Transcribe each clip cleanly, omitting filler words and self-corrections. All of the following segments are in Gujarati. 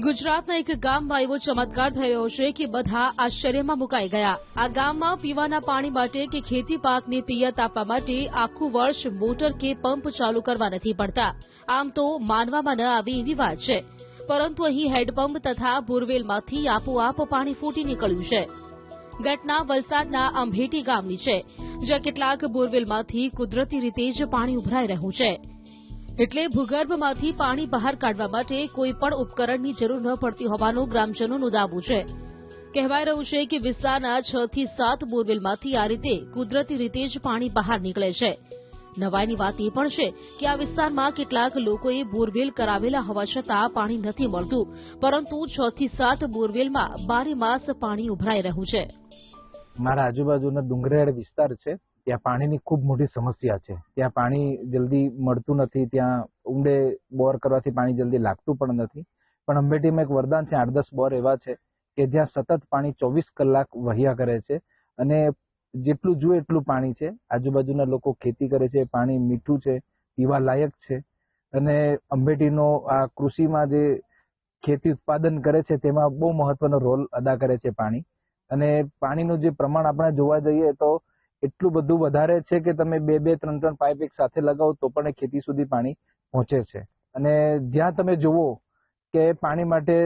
ગુજરાતના એક ગામમાં એવો ચમત્કાર થઈ રહ્યો છે કે બધા આશ્ચર્યમાં મુકાઈ ગયા। આ ગામમાં પીવાના પાણી માટે કે ખેતી પાકને પિયત આપવા માટે આખું વર્ષ મોટર કે પંપ ચાલુ કરવા નથી પડતા। આમ તો માનવામાં ન આવે એવી વાત છે, પરંતુ અહીં હેન્ડપંપ તથા બોરવેલમાંથી આપોઆપ પાણી ફૂટી નીકળ્યું છે। ઘટના વલસાડના અંભેટી ગામની છે, જ્યાં કેટલાક બોરવેલમાંથી કુદરતી રીતે જ પાણી ઉભરાઈ રહ્યું છે। એટલે ભૂગર્ભમાંથી પાણી બહાર કાઢવા માટે કોઈ પણ ઉપકરણની જરૂર ન પડતી હોવાનું ગ્રામજનોનું દાવું છે। કહેવાય રહ્યું છે કે વિસ્તારના 6 થી 7 બોરવેલમાંથી આ રીતે કુદરતી રીતે જ પાણી બહાર નીકળે છે। નવાઈની વાત એ પણ છે કે આ વિસ્તારમાં કેટલાક લોકોએ બોરવેલ કરાવેલા હોવા છતાં પાણી નથી મળતું, પરંતુ 6 થી 7 બોરવેલમાં બારે માસ પાણી ઉભરાઈ રહ્યું છે। મારા આજુબાજુનો ડુંગરાળ વિસ્તાર છે, ત્યાં પાણીની ખૂબ મોટી સમસ્યા છે। ત્યાં પાણી જલ્દી મળતું નથી, ત્યાં ઊંડે બોર કરવાથી પાણી જલ્દી લાગતું પણ નથી। પણ અંભેટીમાં એક વરદાન છે, 8-10 બોર એવા છે કે જ્યાં સતત પાણી 24 કલાક વહ્યા કરે છે અને જેટલું જોઈએ એટલું પાણી છે। આજુબાજુના લોકો ખેતી કરે છે, પાણી મીઠું છે, પીવા લાયક છે અને અંભેટીનો આ કૃષિમાં જે ખેતી ઉત્પાદન કરે છે તેમાં બહુ મહત્વનો રોલ અદા કરે છે પાણી। અને પાણીનું જે પ્રમાણ આપણે જોવા જઈએ તો એટલું બધું વધારે છે કે તમે 2-2, 3-3 પાઇપ એક સાથે લગાવો તો પણ ખેતી સુધી પાણી પહોંચે છે। અને જ્યાં તમે જુઓ કે પાણી માટે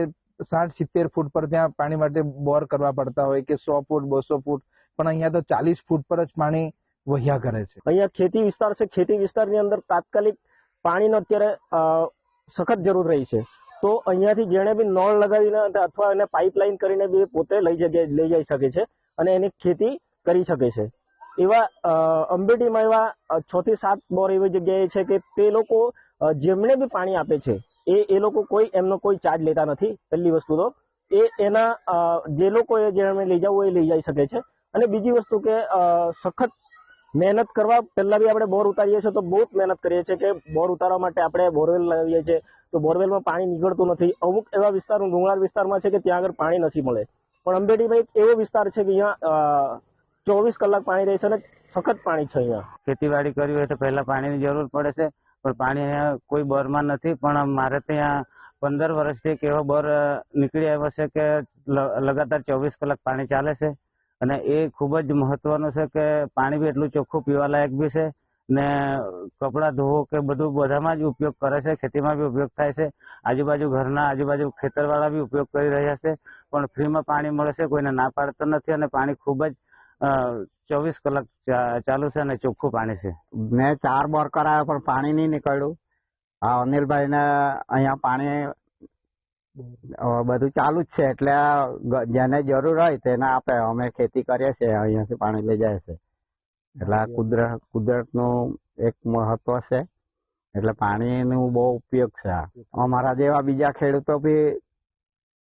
60-70 ફૂટ પર ત્યાં પાણી માટે બોર કરવા પડતા હોય કે 100 ફૂટ 200 ફૂટ, પણ અહીંયા તો 40 ફૂટ પર જ પાણી વહ્યા કરે છે। અહીંયા ખેતી વિસ્તાર છે, ખેતી વિસ્તારની અંદર તાત્કાલિક પાણીનો અત્યારે સખત જરૂર રહી છે। તો અહીંયાથી જેણે બી નળ લગાવીને અથવા એને પાઇપલાઇન કરીને બી પોતે લઈ જઈ શકે છે અને એની ખેતી કરી શકે છે। એવા અંભેટીમાં એવા 6 થી 7 બોર એવી જગ્યાએ છે કે તે લોકો જેમણે બી પાણી આપે છે એ લોકો એમનો કોઈ ચાર્જ લેતા નથી। પહેલી વસ્તુ તો એના જે લોકોએ જેને લઈ જવું એ લઈ જઈ શકે છે। અને બીજી વસ્તુ કે સખત મહેનત કરવા પહેલા બી આપણે બોર ઉતારીએ છીએ તો બહુ જ મહેનત કરીએ છીએ કે બોર ઉતારવા માટે આપણે બોરવેલ લાવીએ છીએ તો બોરવેલમાં પાણી નીકળતું નથી। અમુક એવા વિસ્તાર ડુંગરાળ વિસ્તારમાં છે કે ત્યાં આગળ પાણી નથી મળે, પણ અંભેટીમાં એક એવો વિસ્તાર છે કે અહીંયા 24 કલાક પાણી રહે છે અને સખત પાણી છે। અહીંયા ખેતીવાડી કરવી હોય તો પહેલા પાણીની જરૂર પડે છે, પણ પાણી અહીંયા કોઈ બોરમાં નથી। પણ મારે ત્યાં 15 વર્ષથી એક એવો બોર નીકળી આવ્યો છે કે લગાતાર 24 કલાક પાણી ચાલે છે અને એ ખૂબ જ મહત્વનું છે કે પાણી બી એટલું ચોખ્ખું પીવાલાયક બી છે ને કપડાં ધોવો કે બધું બધામાં જ ઉપયોગ કરે છે, ખેતીમાં બી ઉપયોગ થાય છે। આજુબાજુ ઘરના આજુબાજુ ખેતરવાળા બી ઉપયોગ કરી રહ્યા છે, પણ ફ્રીમાં પાણી મળે છે, કોઈને ના પાડતો નથી અને પાણી ખૂબ જ 24 કલાક ચાલુ છે અને ચોખ્ખું પાણી છે। મેં 4 બોર કરાયા પણ પાણી નહીં નીકળ્યું। અનિલભાઈને અહીંયા પાણી બધું ચાલુ જ છે, એટલે જેને જરૂર હોય તેને આપે। અમે ખેતી કરીએ છીએ, અહીંયાથી પાણી લઈ જાય છે, એટલે કુદરતનું એક મહત્વ છે, એટલે પાણીનું બહુ ઉપયોગ છે। અમારા જેવા બીજા ખેડૂતો બી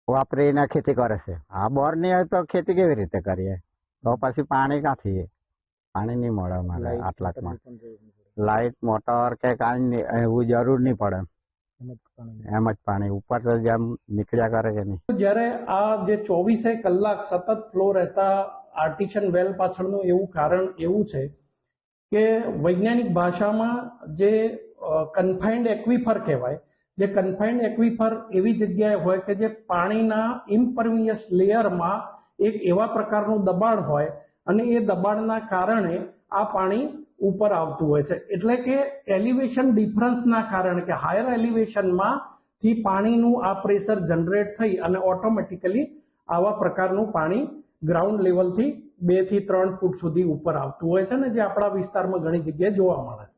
વાપરીને ખેતી કરે છે। આ બોર નહીં હોય તો ખેતી કેવી રીતે કરીએ? તો પછી પાણી ક્યાંથી? પાણી નહીં મળે અમારે આટલાકમાં। લાઇટ મોટર કે કાંઈ એવું જરૂર નહીં પડે, એમ જ પાણી ઉપર જેમ નીકળ્યા કરે કે નહીં। જ્યારે આ જે 24 કલાક સતત ફ્લો રહેતા આર્ટિશિયલ વેલ પાછળનું એવું કારણ એવું છે કે વૈજ્ઞાનિક ભાષામાં જે કન્ફાઇન્ડ એક્વિફર કહેવાય, જે કન્ફાઇન્ડ એક્વિફર એવી જગ્યાએ હોય કે જે પાણીના ઇમ્પરવિયસ લેયરમાં એક એવા પ્રકારનું દબાણ હોય અને એ દબાણના કારણે આ પાણી ઉપર આવતું હોય છે। એટલે કે એલિવેશન ડિફરન્સના કારણે કે હાયર એલિવેશનમાં થી પાણીનું આ પ્રેશર જનરેટ થઈ અને ઓટોમેટિકલી આવા પ્રકારનું પાણી ગ્રાઉન્ડ લેવલથી 2 થી 3 ફૂટ સુધી ઉપર આવતું હોય છે ને જે આપણા વિસ્તારમાં ઘણી જગ્યાએ જોવા મળે છે।